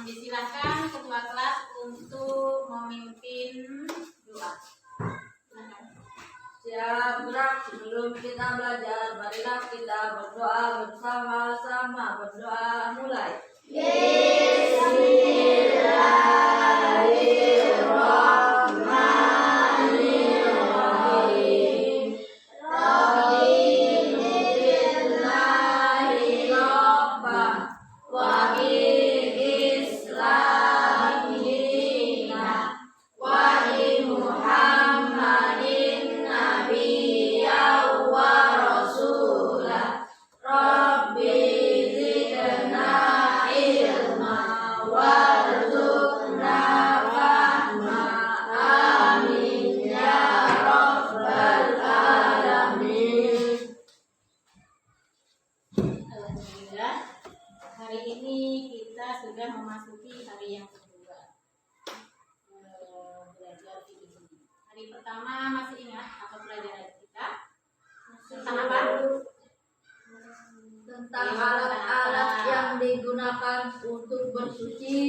Disilahkan ketua kelas untuk memimpin doa. Siap gerak. Sebelum kita belajar, marilah kita berdoa bersama-sama. Berdoa mulai. Bismillahirrahmanirrahim. Radibillahi Rabbah wa bil Islami dina wa bi Muhammadin nabiyyan wa rasulah. Rabbi zidna ilma warzuqna fahma. Amin ya rabbal alamin. Alhamdulillah, hari ini kita sudah memasuki hari yang kedua belajar ini. Hari pertama masih ingat apa pelajaran kita? Tentang apa? Tentang alat-alat yang digunakan untuk bersuci.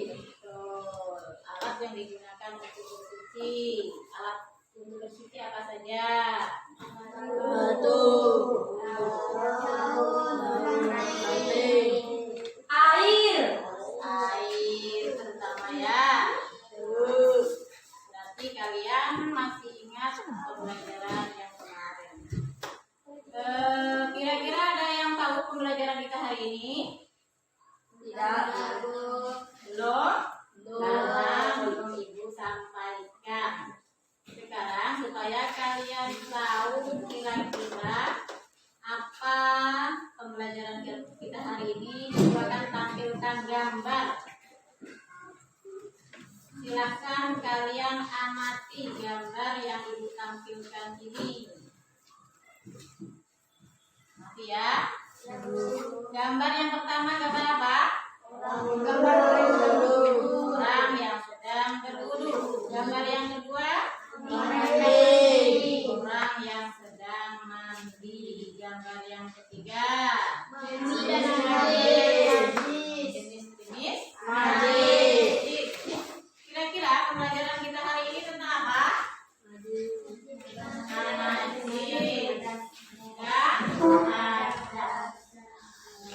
Betul. Alat yang digunakan untuk bersuci. Alat untuk bersuci apa saja? Air terutama ya. Berarti kalian masih ingat pembelajaran yang kemarin. Kira-kira ada yang tahu pembelajaran kita hari ini? Tidak. Belum? Karena belum Ibu sampaikan. Sekarang supaya kalian tahu kira-kira apa pembelajaran kita hari ini, Ibu akan tampilkan gambar. Silakan kalian amati gambar yang Ibu tampilkan ini. Amati ya. Gambar yang pertama gambar apa? Gambar orang yang sedang berwudu. Gambar yang kedua orang yang sedang mandi. Gambar yang ketiga jenis-jenis masjid. Kira-kira pembelajaran kita hari ini tentang apa? Masjid.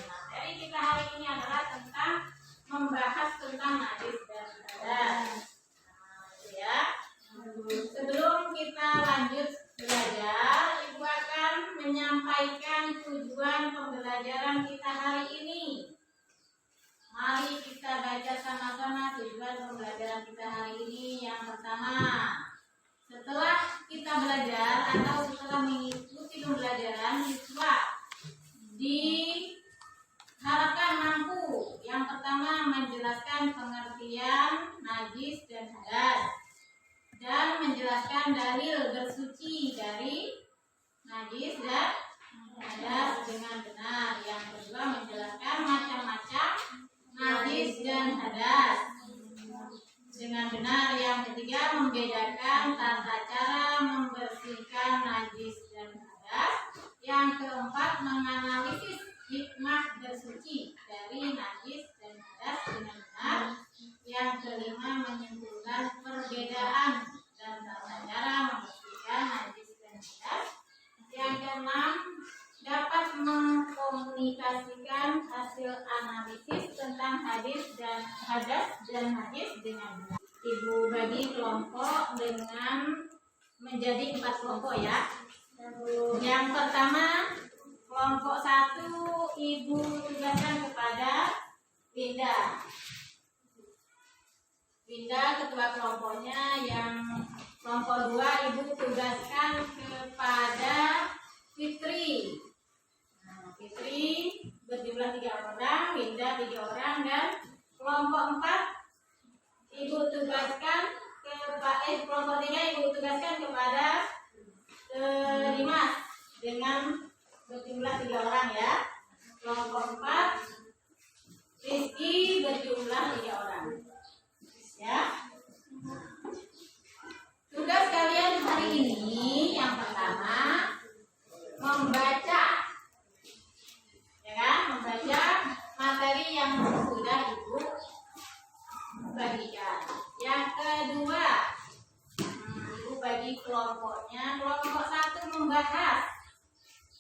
Materi kita hari ini adalah tentang membahas tentang najis dan hadas. Ya. Sebelum kita lanjut belajar, Ibu akan menyampaikan tujuan pembelajaran kita hari ini. Mari kita baca sama-sama tujuan pembelajaran kita hari ini. Yang pertama, setelah kita belajar atau setelah mengikuti pembelajaran, siswa diharapkan mampu yang pertama menjelaskan pengertian najis dan hadas dan menjelaskan dalil bersuci dari najis dan hadas dengan benar. Yang kedua, menjelaskan macam-macam najis dan hadas dengan benar. Yang ketiga, membedakan tata cara membersihkan najis dan hadas. Yang keempat, menganalisis hikmah bersuci dari najis dan hadas dengan benar. Yang kelima, menyimpulkan perbedaan dan tata cara membersihkan najis dan hadas. Yang keenam, dapat mengkomunikasikan hasil analisis tentang hadas dan najis dengan benar. Ibu bagi kelompok dengan menjadi 4 kelompok ya. Yang pertama, kelompok 1 Ibu tugaskan kepada Winda. Winda ketua kelompoknya. Yang kelompok 2 Ibu tugaskan kepada Fitri. Fitri berjumlah 3 orang, Winda 3 orang, dan kelompok 4 Ibu tugaskan kelompok 3 Ibu tugaskan kepada Dimas dengan berjumlah 3 orang ya. Kelompok 4 Rizky berjumlah 3 orang ya. Tugas kalian hari ini yang pertama membaca, ya kan, membaca materi yang sudah Ibu bagi kelompoknya. Kelompok 1 membahas,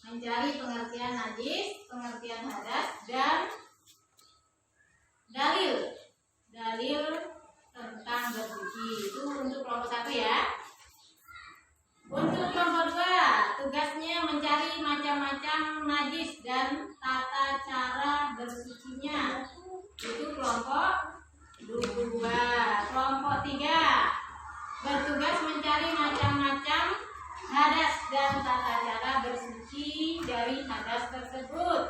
mencari pengertian najis, pengertian hadas, dan dalil tentang bersuci. Itu untuk kelompok 1 ya. Untuk kelompok 2, tugasnya mencari macam-macam najis dan tata cara bersucinya. Itu kelompok 2. Kelompok 3 bertugas mencari macam-macam hadas dan tata cara bersuci dari hadas tersebut.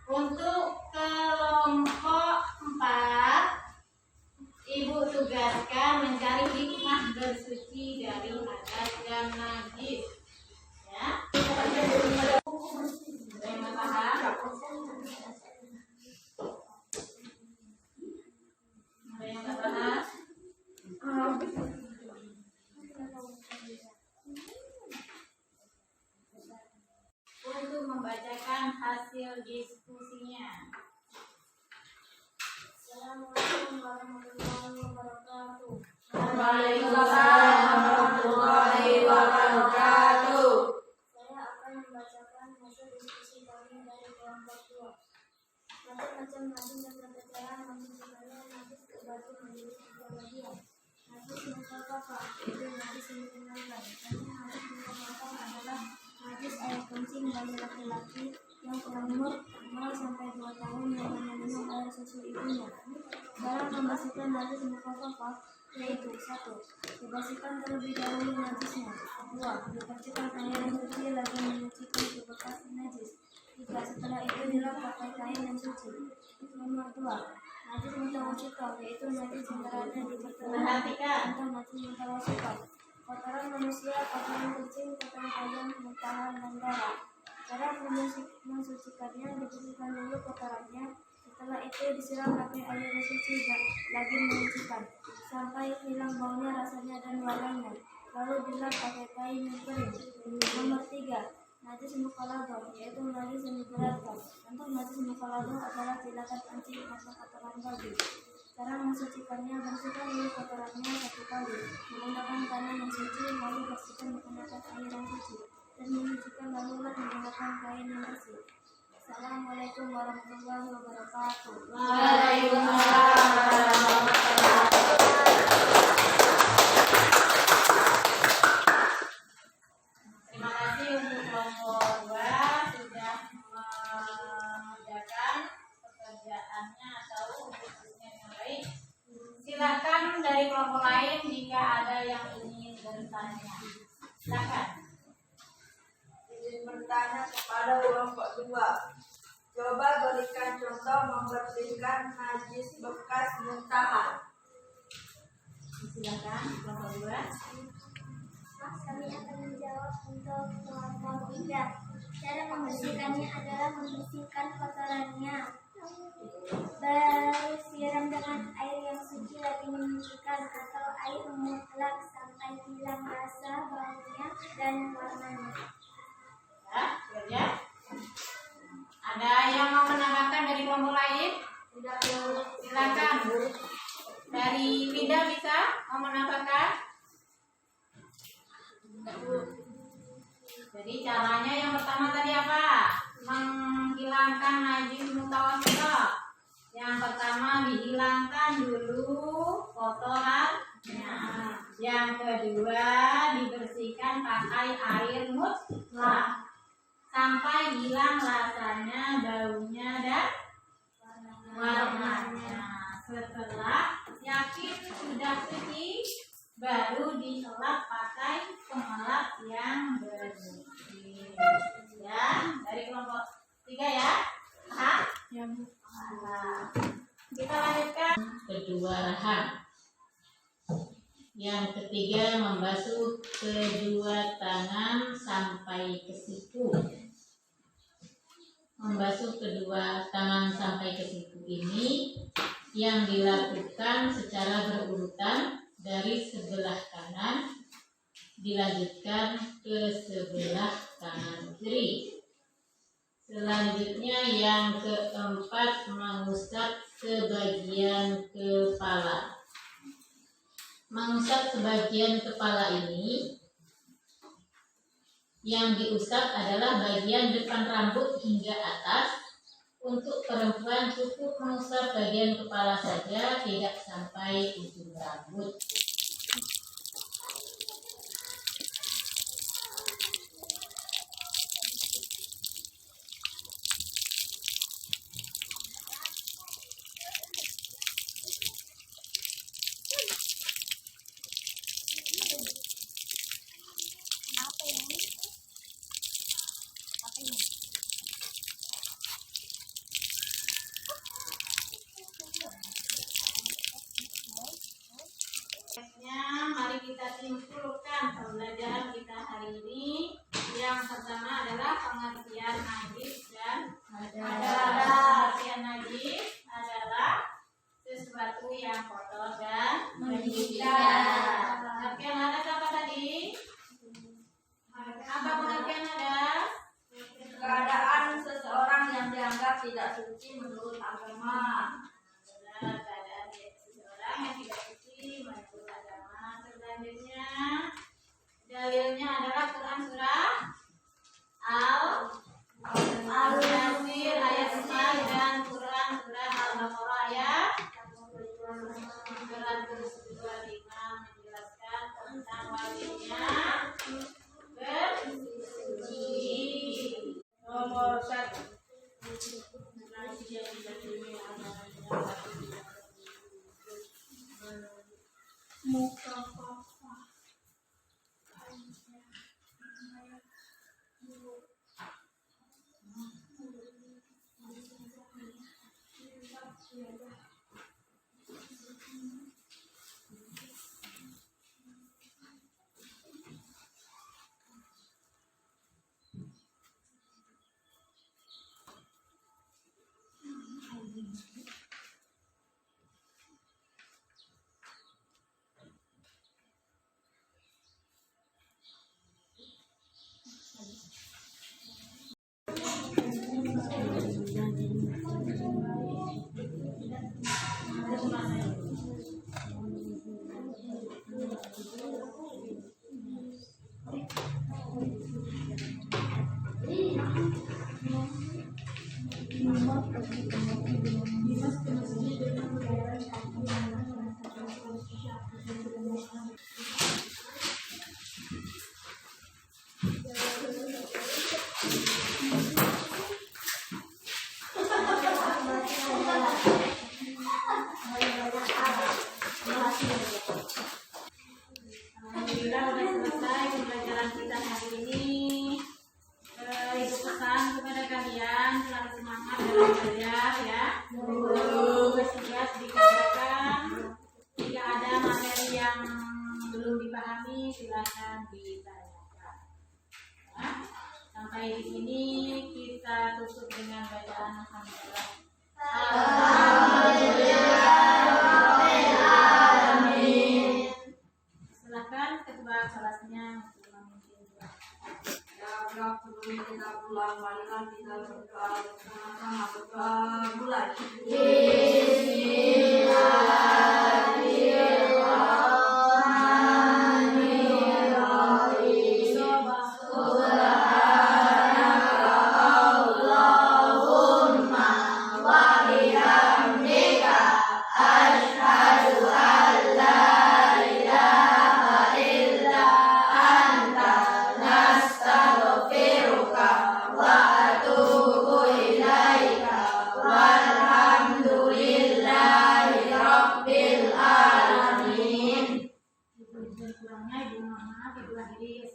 Untuk kelompok 4, Ibu tugaskan mencari hikmah bersuci dari hadas dan najis. Ya. Ada yang paham? Ada yang tak paham? Untuk membacakan hasil diskusinya. Assalamualaikum warahmatullahi wabarakatuh. Waalaikumsalam warahmatullahi wabarakatuh. Saya akan membacakan hasil diskusi kami dari kelompok 2. Macam-macam najis dan tata cara mensucikannya. Najis terbagi menjadi 3 bagian. Najis mukhaffafah, yaitu najis yang dikenalkan. Najis mukhaffafah adalah najis air kencing bagi laki-laki yang berumur 0 sampai 2 tahun yang meminum air susu ibunya. Cara membersihkan najis mukhaffafah yaitu 1. Dibersihkan terlebih dahulu najisnya. 2. Dipercikan air yang suci lalu menyucikan ke bekas najis. 3. Setelah itu dilap pakai kain yang suci. Nomor 2. Najis mutawasyiqah, yaitu najis yang berada di pertengahan. Contoh najis mutawasyiqah: kotoran manusia, kotoran kucing, kotoran ayam, muntahan, dan darah. Cara mensucikannya: dibersihkan dulu kotorannya. Setelah itu disiram pakai air suci dan lagi menyucikan sampai hilang baunya, rasanya, dan warnanya. Lalu dilap pakai kain yang kering. Nomor 3. Najis mukhaladzah, yaitu najis yang diberatkan. Contoh najis mukhaladzah adalah silakan kencing atau kotoran babi. Cara mensucikannya: bersihkan dulu kotorannya 1 kali menggunakan tanah yang suci, lalu bersihkan menggunakan air yang suci, dan menyucikan lalu menggunakan kain yang bersih. Assalamualaikum warahmatullahi wabarakatuh. Waalaikumsalam warahmatullahi wabarakatuh. Terima kasih untuk kelompok 2 sudah mengerjakan pekerjaannya atau tugasnya dengan baik. Silakan dari kelompok lain jika ada yang ingin bertanya. Silakan. Izin bertanya kepada kelompok 2. Coba berikan contoh membersihkan najis bekas muntahan. Silakan kelompok 2. Kami akan menjawab untuk kelompok 3. Cara membersihkannya adalah membersihkan kotorannya. Bersiram dengan air yang suci lagi menyucikan atau air mutlak sampai hilang rasa, baunya, dan warnanya. Ya. Ada yang mau menambahkan dari kelompok lain? Silakan. Dari Linda bisa mau menambahkan? Jadi caranya yang pertama tadi apa? Menghilangkan najis mutawasyiqah. Yang pertama dihilangkan dulu kotorannya. Yang kedua dibersihkan pakai air mutlak sampai hilang rasanya, baunya, dan warnanya. Setelah yakin sudah suci, baru dielap pakai pengelap yang bersih. Ya, dari kelompok 3 ya. Paham? Ya, Bu. Kita lanjutkan. Kedua, rahang. Yang ketiga, membasuh kedua tangan sampai ke siku. Membasuh kedua tangan sampai ke siku ini yang dilakukan secara berurutan dari sebelah kanan dilanjutkan ke sebelah kanan kiri. Selanjutnya yang keempat, mengusap sebagian kepala. mengusap sebagian kepala ini. Yang diusap adalah bagian depan rambut hingga atas. Untuk perempuan cukup mengusap bagian kepala saja, tidak sampai ujung rambut. Mari kita simpulkan pembelajaran kita hari ini. Yang pertama adalah pengertian najis dan pengertian najis adalah sesuatu yang kotor dan menjijikan. Pengertian hadas apa tadi? Apa pengertian hadas? Keadaan seseorang yang dianggap tidak suci menurut agama. Keadaan seseorang yang tidak suci menurut agama. Selanjutnya dalilnya adalah Quran surah Al-Yasir ayat 4 dan Quran surah Al-Baqarah ayat 125 menjelaskan tentang wajibnya bersuci. Nomor 1. Alhamdulillah sudah selesai pembelajaran kita hari ini. Ibu pesan kepada kalian selalu semangat dalam belajar ya. Tugas-tugas dikerjakan. Jika ada materi yang belum dipahami silakan ditanyakan. Ya. Sampai di sini kita tutup dengan bacaan alhamdulillah. Silakan ketua kelasnya untuk memimpin doa. Ya Allah, sebelum kita pulang, marilah kita berdoa bersama-sama, berdoa mulai.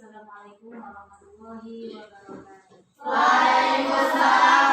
Assalamualaikum warahmatullahi wabarakatuh. Waalaikumsalam